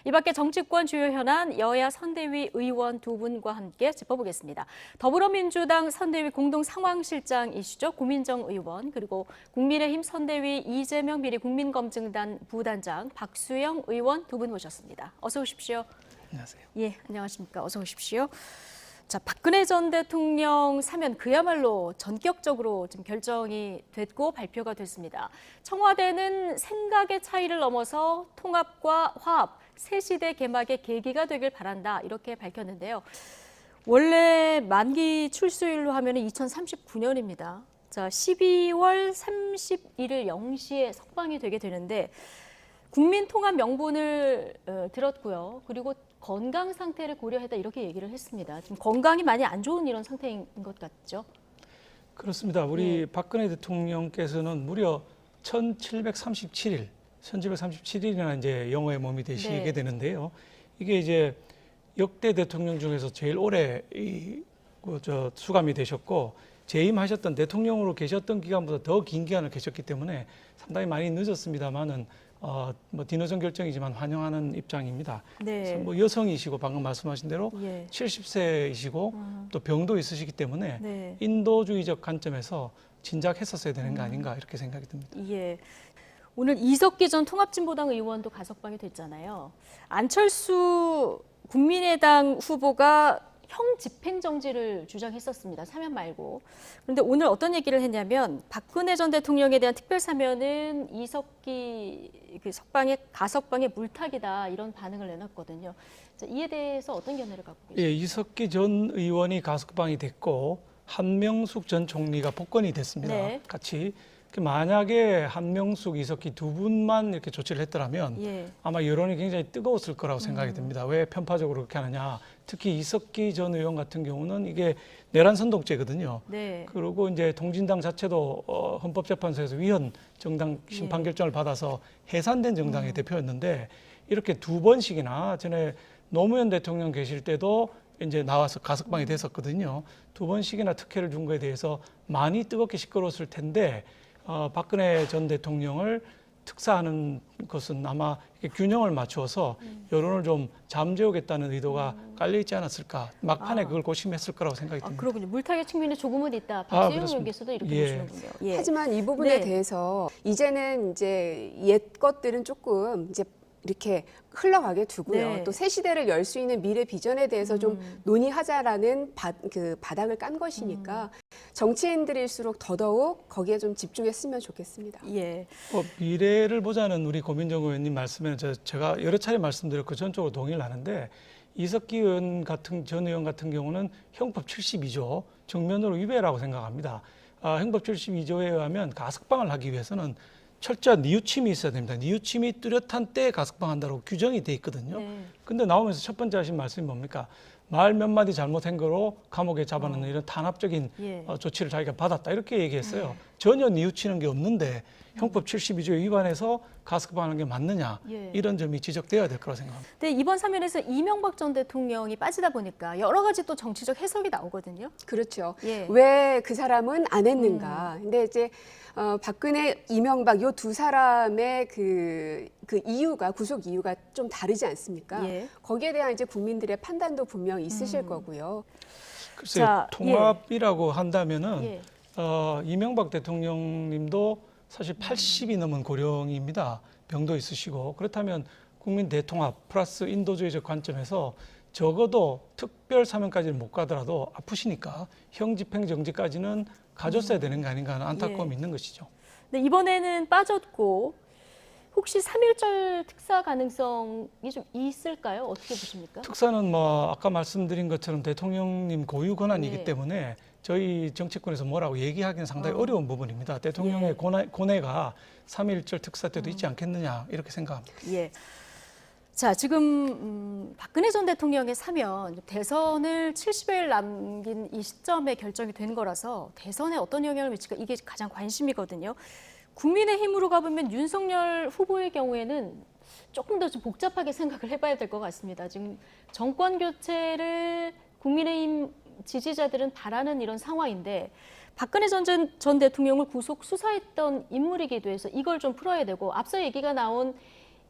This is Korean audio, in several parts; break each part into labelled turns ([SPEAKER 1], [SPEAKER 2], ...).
[SPEAKER 1] 이 밖에 정치권 주요 현안 여야 선대위 의원 두 분과 함께 짚어보겠습니다. 더불어민주당 선대위 공동 상황실장이시죠. 고민정 의원, 그리고 국민의힘 선대위 이재명 비리 국민검증단 부단장 박수영 의원 두 분 모셨습니다. 어서 오십시오.
[SPEAKER 2] 안녕하세요.
[SPEAKER 1] 예, 안녕하십니까. 어서 오십시오. 자, 박근혜 전 대통령 사면 그야말로 전격적으로 지금 결정이 됐고 발표가 됐습니다. 청와대는 생각의 차이를 넘어서 통합과 화합, 새 시대 개막의 계기가 되길 바란다 이렇게 밝혔는데요. 원래 만기 출소일로 하면 2039년입니다. 자, 12월 31일 0시에 석방이 되게 되는데 국민 통합 명분을 들었고요. 그리고 건강 상태를 고려했다 이렇게 얘기를 했습니다. 지금 건강이 많이 안 좋은 이런 상태인 것 같죠?
[SPEAKER 2] 그렇습니다. 우리 박근혜 대통령께서는 무려 1737일이나 이제 영어의 몸이 되시게 되는데요. 이게 이제 역대 대통령 중에서 제일 오래 수감이 되셨고 재임하셨던 대통령으로 계셨던 기간보다 더 긴 기간을 계셨기 때문에 상당히 많이 늦었습니다만은 뭐 뒤늦은 결정이지만 환영하는 입장입니다.
[SPEAKER 1] 네.
[SPEAKER 2] 뭐 여성이시고 방금 말씀하신 대로 70세이시고 또 병도 있으시기 때문에 인도주의적 관점에서 진작했었어야 되는 거 아닌가 이렇게 생각이 듭니다.
[SPEAKER 1] 예. 오늘 이석기 전 통합진보당 의원도 가석방이 됐잖아요. 안철수 국민의당 후보가 형 집행정지를 주장했었습니다. 사면 말고. 그런데 오늘 어떤 얘기를 했냐면 박근혜 전 대통령에 대한 특별사면은 이석기 가석방의 물타기다 이런 반응을 내놨거든요. 자, 이에 대해서 어떤 견해를 갖고 계십니까?
[SPEAKER 2] 예, 이석기 전 의원이 가석방이 됐고 한명숙 전 총리가 복권이 됐습니다. 같이. 만약에 한명숙, 이석기 두 분만 이렇게 조치를 했더라면 아마 여론이 굉장히 뜨거웠을 거라고 생각이 듭니다. 왜 편파적으로 그렇게 하느냐. 특히 이석기 전 의원 같은 경우는 이게 내란 선동죄거든요. 그리고 이제 통진당 자체도 헌법재판소에서 위헌 정당 심판 결정을 받아서 해산된 정당의 대표였는데 이렇게 두 번씩이나 전에 노무현 대통령 계실 때도 이제 나와서 가석방이 됐었거든요. 두 번씩이나 특혜를 준 거에 대해서 많이 뜨겁게 시끄러웠을 텐데 박근혜 전 대통령을 특사하는 것은 아마 균형을 맞추어서 여론을 좀 잠재우겠다는 의도가 깔려 있지 않았을까. 막판에 그걸 고심했을 거라고 생각이 듭니다.
[SPEAKER 1] 그렇군요. 물타기 측면에 조금은 있다. 박수영 의원께서도 이렇게 보시는군요.
[SPEAKER 3] 하지만 이 부분에 대해서 이제는 이제 옛 것들은 조금 이제 이렇게 흘러가게 두고요. 또 새 시대를 열 수 있는 미래 비전에 대해서 좀 논의하자라는 바닥을 깐 것이니까 정치인들일수록 더더욱 거기에 좀 집중했으면 좋겠습니다.
[SPEAKER 2] 미래를 보자는 우리 고민정 의원님 말씀에는 제가 여러 차례 말씀드렸고 전적으로 동의를 하는데 이석기 전 의원 같은 경우는 형법 72조 정면으로 위배라고 생각합니다. 형법 72조에 의하면 가석방을 하기 위해서는 철저한 뉘우침이 있어야 됩니다. 뉘우침이 뚜렷한 때에 가석방한다고 규정이 돼 있거든요. 근데 나오면서 첫 번째 하신 말씀이 뭡니까? 말 몇 마디 잘못한 거로 감옥에 잡아넣는 이런 탄압적인 조치를 자기가 받았다 이렇게 얘기했어요. 전혀 뉘우치는 게 없는데 형법 72조에 위반해서 가석방하는 게 맞느냐 이런 점이 지적되어야 될 거라고 생각합니다.
[SPEAKER 1] 근데 이번 사면에서 이명박 전 대통령이 빠지다 보니까 여러 가지 또 정치적 해석이 나오거든요.
[SPEAKER 3] 그렇죠. 왜 그 사람은 안 했는가. 근데 이제 박근혜, 이명박 이 두 사람의 그 이유가 구속 이유가 좀 다르지 않습니까? 거기에 대한 이제 국민들의 판단도 분명히 있으실 거고요.
[SPEAKER 2] 글쎄요, 통합이라고 한다면은 이명박 대통령님도 사실 80이 넘은 고령입니다. 병도 있으시고 그렇다면 국민 대통합 플러스 인도주의적 관점에서 적어도 특별 사면까지는 못 가더라도 아프시니까 형 집행정지까지는 가졌어야 되는 거 아닌가 하는 안타까움이 있는 것이죠.
[SPEAKER 1] 근데 이번에는 빠졌고 혹시 3.1절 특사 가능성이 좀 있을까요? 어떻게 보십니까?
[SPEAKER 2] 특사는 뭐 아까 말씀드린 것처럼 대통령님 고유 권한이기 때문에 저희 정치권에서 뭐라고 얘기하기는 상당히 어려운 부분입니다. 대통령의 고뇌가 3.1절 특사 때도 있지 않겠느냐 이렇게 생각합니다.
[SPEAKER 1] 자, 지금 박근혜 전 대통령의 사면 대선을 70여일 남긴 이 시점에 결정이 된 거라서 대선에 어떤 영향을 미칠까 이게 가장 관심이거든요. 국민의힘으로 가보면 윤석열 후보의 경우에는 조금 더 좀 복잡하게 생각을 해봐야 될 것 같습니다. 지금 정권 교체를 국민의힘 지지자들은 바라는 이런 상황인데 박근혜 전 대통령을 구속 수사했던 인물이기도 해서 이걸 좀 풀어야 되고 앞서 얘기가 나온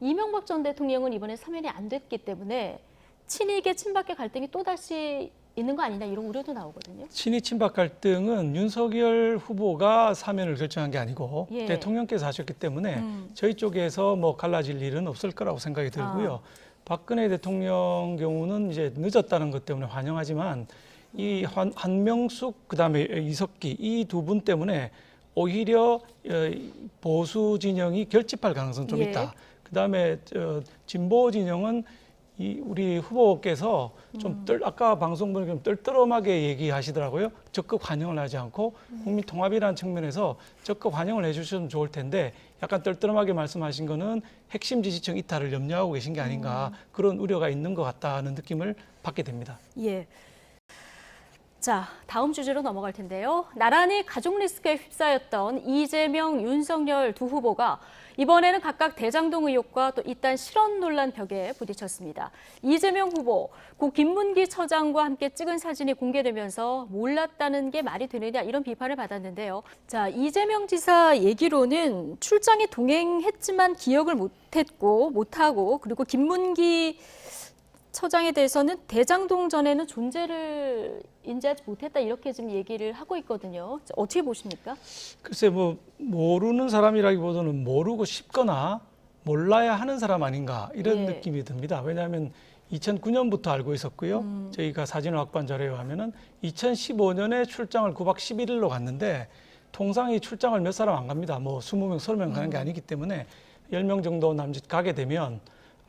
[SPEAKER 1] 이명박 전 대통령은 이번에 사면이 안 됐기 때문에 친이계 친박계 갈등이 또다시 있는 거 아니냐 이런 우려도 나오거든요.
[SPEAKER 2] 친이 친박 갈등은 윤석열 후보가 사면을 결정한 게 아니고
[SPEAKER 1] 예.
[SPEAKER 2] 대통령께서 하셨기 때문에 저희 쪽에서 뭐 갈라질 일은 없을 거라고 생각이 들고요. 박근혜 대통령 경우는 이제 늦었다는 것 때문에 환영하지만 이 한명숙 그다음에 이석기 이 두 분 때문에 오히려 보수 진영이 결집할 가능성 좀
[SPEAKER 1] 예.
[SPEAKER 2] 있다. 그다음에 진보 진영은 우리 후보께서 좀 아까 방송 보니까 좀 뜰뜰하게 얘기하시더라고요. 적극 환영을 하지 않고 국민 통합이라는 측면에서 적극 환영을 해주시면 좋을 텐데 약간 뜰뜰하게 말씀하신 거는 핵심 지지층 이탈을 염려하고 계신 게 아닌가 그런 우려가 있는 것 같다는 느낌을 받게 됩니다.
[SPEAKER 1] 예. 자, 다음 주제로 넘어갈 텐데요. 나란히 가족 리스크에 휩싸였던 이재명, 윤석열 두 후보가 이번에는 각각 대장동 의혹과 또 이딴 실언 논란 벽에 부딪혔습니다. 이재명 후보, 고 김문기 처장과 함께 찍은 사진이 공개되면서 몰랐다는 게 말이 되느냐 이런 비판을 받았는데요. 자, 이재명 지사 얘기로는 출장에 동행했지만 기억을 못하고 그리고 김문기 처장에 대해서는 대장동 전에는 존재를 인지하지 못했다 이렇게 지금 얘기를 하고 있거든요. 어떻게 보십니까?
[SPEAKER 2] 글쎄 뭐 모르는 사람이라기보다는 모르고 싶거나 몰라야 하는 사람 아닌가 이런
[SPEAKER 1] 예.
[SPEAKER 2] 느낌이 듭니다. 왜냐하면 2009년부터 알고 있었고요. 저희가 사진을 확보한 자료에 하면은 2015년에 출장을 9박 11일로 갔는데 통상 이 출장을 몇 사람 안 갑니다. 뭐 20명, 30명 가는 게 아니기 때문에 10명 정도 남짓 가게 되면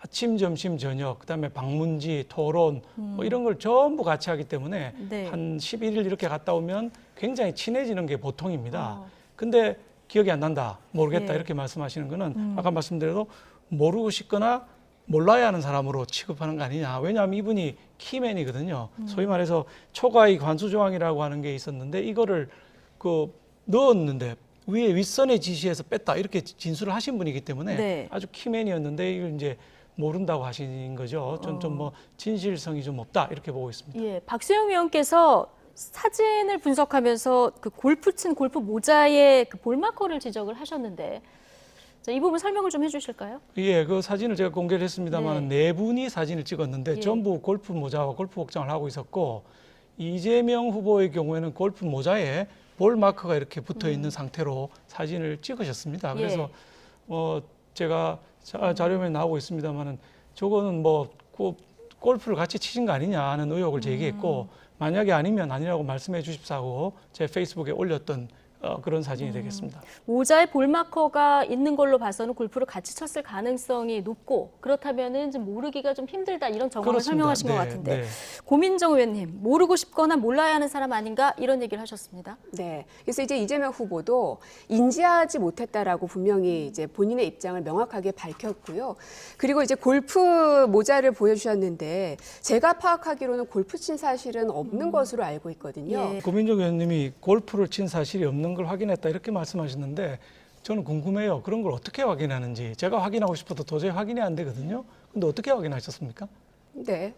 [SPEAKER 2] 아침, 점심, 저녁, 그다음에 방문지, 토론 뭐 이런 걸 전부 같이 하기 때문에
[SPEAKER 1] 네.
[SPEAKER 2] 한 11일 이렇게 갔다 오면 굉장히 친해지는 게 보통입니다. 근데 기억이 안 난다, 모르겠다
[SPEAKER 1] 예.
[SPEAKER 2] 이렇게 말씀하시는 거는 아까 말씀드려도 모르고 싶거나 몰라야 하는 사람으로 취급하는 거 아니냐. 왜냐하면 이분이 키맨이거든요. 소위 말해서 초과이익 환수 조항이라고 하는 게 있었는데 이거를 넣었는데 위에 윗선의 지시에서 뺐다 이렇게 진술을 하신 분이기 때문에
[SPEAKER 1] 네.
[SPEAKER 2] 아주 키맨이었는데 이걸 이제 모른다고 하신 거죠. 전 좀 뭐 진실성이 좀 없다 이렇게 보고 있습니다.
[SPEAKER 1] 예, 박수영 위원께서 사진을 분석하면서 그 골프 친 골프 모자의 그 볼마커를 지적을 하셨는데 자, 이 부분 설명을 좀 해주실까요?
[SPEAKER 2] 예, 그 사진을 제가 공개를 했습니다만 네 분이 사진을 찍었는데
[SPEAKER 1] 예.
[SPEAKER 2] 전부 골프 모자와 골프 복장을 하고 있었고 이재명 후보의 경우에는 골프 모자에 볼 마커가 이렇게 붙어 있는 상태로 사진을 찍으셨습니다. 그래서 제가 자료에 나오고 있습니다만은 저거는 뭐 골프를 같이 치신 거 아니냐 하는 의혹을 제기했고 만약에 아니면 아니라고 말씀해 주십사 하고 제 페이스북에 올렸던 그런 사진이 되겠습니다.
[SPEAKER 1] 모자에 볼마커가 있는 걸로 봐서는 골프를 같이 쳤을 가능성이 높고 그렇다면은 좀 모르기가 좀 힘들다 이런 정황을
[SPEAKER 2] 그렇습니다.
[SPEAKER 1] 설명하신 것
[SPEAKER 2] 네,
[SPEAKER 1] 같은데
[SPEAKER 2] 네.
[SPEAKER 1] 고민정 의원님 모르고 싶거나 몰라야 하는 사람 아닌가 이런 얘기를 하셨습니다.
[SPEAKER 3] 네. 그래서 이제 이재명 후보도 인지하지 못했다라고 분명히 이제 본인의 입장을 명확하게 밝혔고요. 그리고 이제 골프 모자를 보여주셨는데 제가 파악하기로는 골프 친 사실은 없는 것으로 알고 있거든요.
[SPEAKER 1] 예.
[SPEAKER 2] 고민정 의원님이 골프를 친 사실이 없는 걸 확인했다 이렇게 말씀하셨는데 저는 궁금해요. 그런 걸 어떻게 확인하는지. 제가 확인하고 싶어도 도저히 확인이 안 되거든요. 근데 어떻게 확인하셨습니까?
[SPEAKER 3] 네.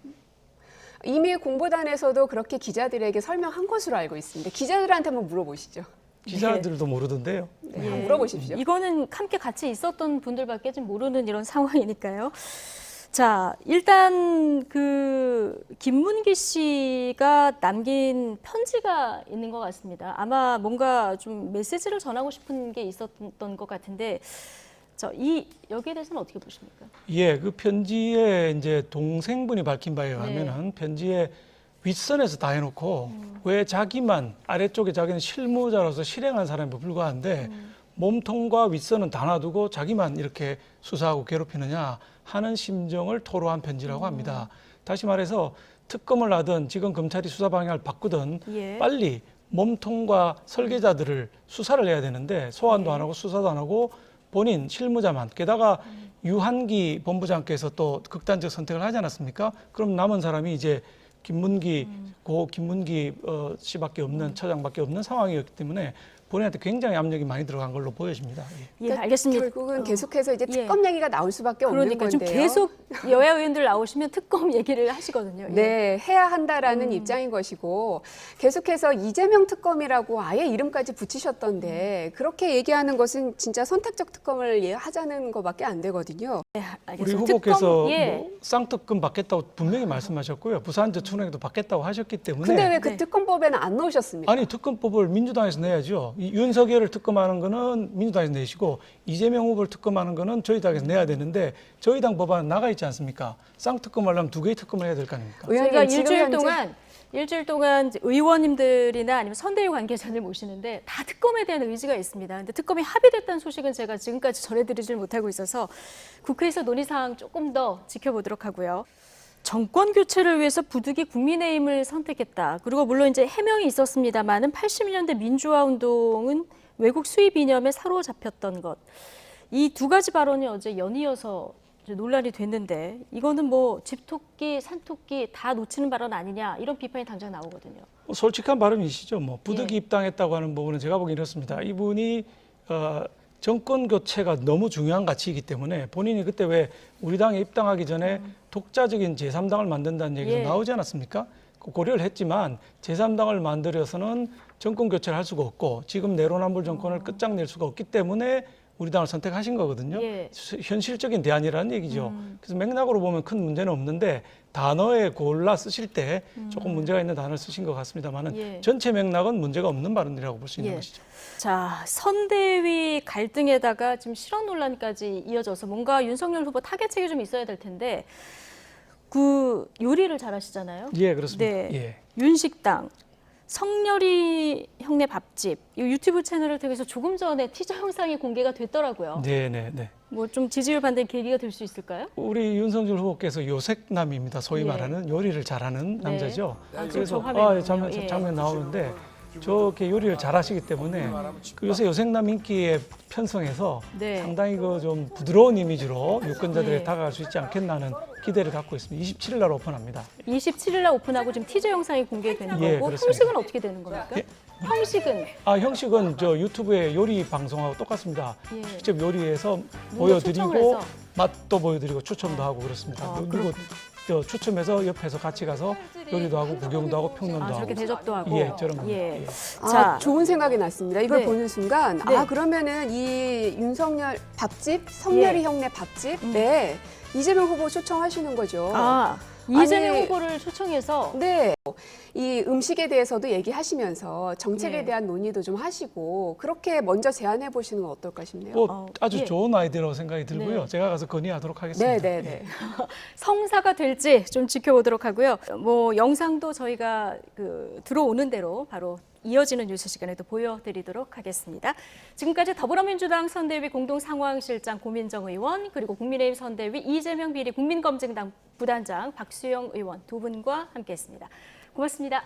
[SPEAKER 3] 이미 공보단에서도 그렇게 기자들에게 설명한 것으로 알고 있습니다. 기자들한테 한번 물어보시죠.
[SPEAKER 2] 기자들도 모르던데요.
[SPEAKER 3] 네, 한번 물어보십시오.
[SPEAKER 1] 이거는 함께 같이 있었던 분들밖에 좀 모르는 이런 상황이니까요. 자, 일단 그 김문기 씨가 남긴 편지가 있는 것 같습니다. 아마 뭔가 좀 메시지를 전하고 싶은 게 있었던 것 같은데, 여기에 대해서는 어떻게 보십니까?
[SPEAKER 2] 예, 그 편지에 이제 동생분이 밝힌 바에 의하면은 편지에 윗선에서 다 해놓고 왜 자기만 아래쪽에 자기는 실무자로서 실행한 사람에 불과한데 몸통과 윗선은 다 놔두고 자기만 이렇게 수사하고 괴롭히느냐 하는 심정을 토로한 편지라고 합니다. 다시 말해서 특검을 하든 지금 검찰이 수사 방향을 바꾸든 빨리 몸통과 설계자들을 수사를 해야 되는데 소환도 안 하고 수사도 안 하고 본인 실무자만 게다가 유한기 본부장께서 또 극단적 선택을 하지 않았습니까? 그럼 남은 사람이 이제 김문기 씨밖에 없는 처장밖에 없는 상황이었기 때문에 본인한테 굉장히 압력이 많이 들어간 걸로 보여집니다. 예.
[SPEAKER 1] 예, 알겠습니다.
[SPEAKER 3] 결국은 계속해서 이제
[SPEAKER 1] 예.
[SPEAKER 3] 특검 얘기가 나올 수밖에 없는
[SPEAKER 1] 그러니까
[SPEAKER 3] 건데요.
[SPEAKER 1] 좀 계속 여야 의원들 나오시면 특검 얘기를 하시거든요. 예.
[SPEAKER 3] 네, 해야 한다라는 입장인 것이고 계속해서 이재명 특검이라고 아예 이름까지 붙이셨던데 그렇게 얘기하는 것은 진짜 선택적 특검을 하자는 것밖에 안 되거든요.
[SPEAKER 1] 네,
[SPEAKER 2] 우리
[SPEAKER 1] 알겠습니다.
[SPEAKER 2] 후보께서
[SPEAKER 1] 특검, 예.
[SPEAKER 2] 뭐 쌍특검 받겠다고 분명히 말씀하셨고요. 부산저축은행도 받겠다고 하셨기 때문에.
[SPEAKER 3] 근데 왜 그
[SPEAKER 1] 네.
[SPEAKER 3] 특검법에는 안 넣으셨습니까?
[SPEAKER 2] 아니 특검법을 민주당에서 내야죠. 이 윤석열을 특검하는 거는 민주당에서 내시고 이재명 후보를 특검하는 거는 저희 당에서 내야 되는데 저희 당 법안은 나가 있지 않습니까? 쌍특검 하려면 2개의 특검을 해야 될 거 아닙니까?
[SPEAKER 1] 저희가
[SPEAKER 3] 지금
[SPEAKER 1] 일주일 동안 이제 의원님들이나 아니면 선대위 관계자들 모시는데 다 특검에 대한 의지가 있습니다. 근데 특검이 합의됐다는 소식은 제가 지금까지 전해드리질 못하고 있어서 국회에서 논의 사항 조금 더 지켜보도록 하고요. 정권 교체를 위해서 부득이 국민의힘을 선택했다. 그리고 물론 이제 해명이 있었습니다만은 80년대 민주화 운동은 외국 수입 이념에 사로잡혔던 것. 이 두 가지 발언이 어제 연이어서 이제 논란이 됐는데 이거는 뭐 집토끼, 산토끼 다 놓치는 발언 아니냐 이런 비판이 당장 나오거든요.
[SPEAKER 2] 솔직한 발언이시죠. 뭐 부득이
[SPEAKER 1] 예.
[SPEAKER 2] 입당했다고 하는 부분은 제가 보기엔 이렇습니다. 이분이 정권 교체가 너무 중요한 가치이기 때문에 본인이 그때 왜 우리 당에 입당하기 전에 독자적인 제3당을 만든다는 얘기가
[SPEAKER 1] 예.
[SPEAKER 2] 나오지 않았습니까? 고려를 했지만 제3당을 만들어서는 정권 교체를 할 수가 없고 지금 내로남불 정권을 끝장낼 수가 없기 때문에 우리 당을 선택하신 거거든요.
[SPEAKER 1] 예.
[SPEAKER 2] 현실적인 대안이라는 얘기죠. 그래서 맥락으로 보면 큰 문제는 없는데 단어에 골라 쓰실 때 조금 문제가 있는 단어를 쓰신 것 같습니다만은
[SPEAKER 1] 예.
[SPEAKER 2] 전체 맥락은 문제가 없는 발언이라고 볼 수 있는
[SPEAKER 1] 예.
[SPEAKER 2] 것이죠.
[SPEAKER 1] 자, 선대위 갈등에다가 지금 실언 논란까지 이어져서 뭔가 윤석열 후보 타겟책이 좀 있어야 될 텐데 그 요리를 잘하시잖아요.
[SPEAKER 2] 예, 그렇습니다.
[SPEAKER 1] 네.
[SPEAKER 2] 예.
[SPEAKER 1] 윤식당, 성렬이 형네 밥집 이 유튜브 채널을 통해서 조금 전에 티저 영상이 공개가 됐더라고요.
[SPEAKER 2] 네, 네, 네.
[SPEAKER 1] 뭐 좀 지지율 반대 계기가 될 수 있을까요?
[SPEAKER 2] 우리 윤석열 후보께서 요색남입니다. 소위
[SPEAKER 1] 예.
[SPEAKER 2] 말하는 요리를 잘하는
[SPEAKER 1] 네.
[SPEAKER 2] 남자죠.
[SPEAKER 1] 아,
[SPEAKER 2] 그래서
[SPEAKER 1] 화면이군요.
[SPEAKER 2] 장면,
[SPEAKER 1] 예.
[SPEAKER 2] 장면 나오는데 저렇게 요리를 잘하시기 때문에 그 요새 요색남 인기에 편성해서
[SPEAKER 1] 네.
[SPEAKER 2] 상당히 그 좀 부드러운 이미지로 유권자들에
[SPEAKER 1] 네.
[SPEAKER 2] 다가갈 수 있지 않겠나 하는 기대를 갖고 있습니다. 27일 날 오픈합니다.
[SPEAKER 1] 27일 날 오픈하고 지금 티저 영상이 공개되는
[SPEAKER 2] 예,
[SPEAKER 1] 거고
[SPEAKER 2] 그렇습니다.
[SPEAKER 1] 형식은 어떻게 되는 겁니까?
[SPEAKER 2] 예.
[SPEAKER 1] 형식은
[SPEAKER 2] 형식은 저 유튜브의 요리 방송하고 똑같습니다.
[SPEAKER 1] 예.
[SPEAKER 2] 직접 요리해서
[SPEAKER 1] 뭔가 초청을
[SPEAKER 2] 보여드리고
[SPEAKER 1] 해서?
[SPEAKER 2] 맛도 보여드리고 추첨도 하고 그렇습니다.
[SPEAKER 1] 아,
[SPEAKER 2] 그리고
[SPEAKER 1] 그렇군요.
[SPEAKER 2] 저 추첨해서 옆에서 같이 가서 요리도 하고 구경도 하고 평론도 하고
[SPEAKER 1] 저렇게 대접도 하고
[SPEAKER 2] 예, 저런 거.
[SPEAKER 1] 예.
[SPEAKER 2] 예.
[SPEAKER 1] 자,
[SPEAKER 3] 좋은 생각이 났습니다. 이걸
[SPEAKER 1] 네.
[SPEAKER 3] 보는 순간
[SPEAKER 1] 네.
[SPEAKER 3] 그러면은 이 윤석열 밥집, 성렬이
[SPEAKER 1] 예.
[SPEAKER 3] 형네 밥집에 이재명 후보 초청하시는 거죠.
[SPEAKER 1] 이재명
[SPEAKER 3] 아니,
[SPEAKER 1] 후보를 초청해서
[SPEAKER 3] 네. 이 음식에 대해서도 얘기하시면서 정책에
[SPEAKER 1] 예.
[SPEAKER 3] 대한 논의도 좀 하시고 그렇게 먼저 제안해 보시는 건 어떨까 싶네요.
[SPEAKER 2] 뭐 아주
[SPEAKER 1] 예.
[SPEAKER 2] 좋은 아이디어라고 생각이 들고요.
[SPEAKER 1] 네.
[SPEAKER 2] 제가 가서 건의하도록 하겠습니다.
[SPEAKER 3] 네, 네, 네.
[SPEAKER 1] 성사가 될지 좀 지켜보도록 하고요. 뭐 영상도 저희가 들어오는 대로 바로 이어지는 뉴스 시간에도 보여드리도록 하겠습니다. 지금까지 더불어민주당 선대위 공동상황실장 고민정 의원 그리고 국민의힘 선대위 이재명 비리 국민검증당 부단장 박수영 의원 두 분과 함께했습니다. 고맙습니다.